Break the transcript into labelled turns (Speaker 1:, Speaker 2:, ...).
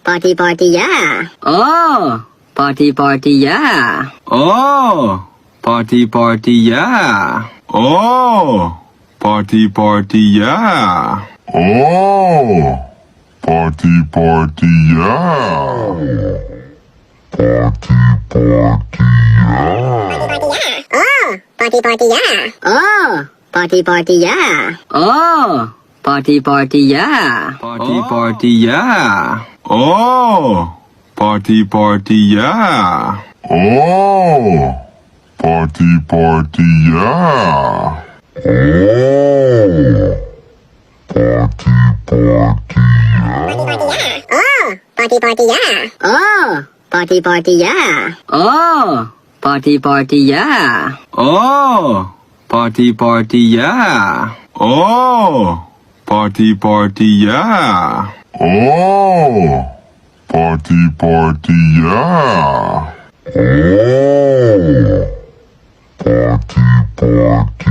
Speaker 1: potiya.
Speaker 2: Oh, potiya.
Speaker 3: Oh, potiya.
Speaker 4: Oh, potiya. Oh, potiya. Oh, potiya.
Speaker 1: Potiya.
Speaker 2: Oh, potiya.
Speaker 3: Oh, potiya.
Speaker 4: Potiya. Oh, potiya. Oh, potiya.
Speaker 1: Potiya.
Speaker 2: Oh, potiya.
Speaker 3: Oh, potiya.
Speaker 4: Oh, potiya. Oh, potiya. Oh, potiya. Oh, potiya.